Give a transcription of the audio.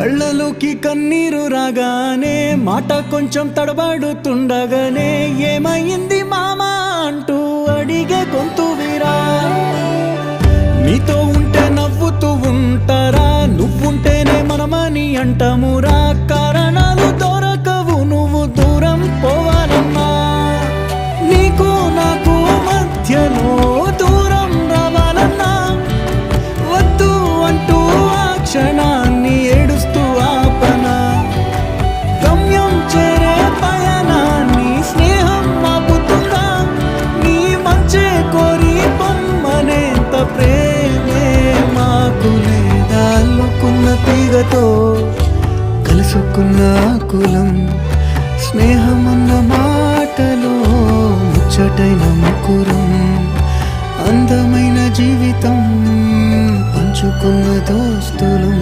కళ్ళలోకి కన్నీరు రాగానే మాట కొంచెం తడబడుతుండగానే ఏమైంది మామా అంటూ అడిగే గొంతు వీరా. నీతో ఉంటే నవ్వుతూ ఉంటారా, నువ్వుంటేనే మనమని అంటామురా. కారణాలు దొరకవు నువ్వు దూరం పోవాలన్నా, నీకు నాకు మధ్యలో దూరం రావాలన్నా. వద్దు అంటూ ఆ క్షణాన్ని ఏడుస్తూ ఆపనా. గమ్యం చేరే పయనాన్ని స్నేహం ఆపుతుందా. నీ మంచే కోరి పొమ్మనేంత ప్రేమే మాకు లేదా. అల్లుకున్న తీగతో కలుసుకున్న కులం, స్నేహమన్న మాటలో ముచ్చటైన ముకురం. అందమైన జీవితం పంచుకున్న దోస్తులం.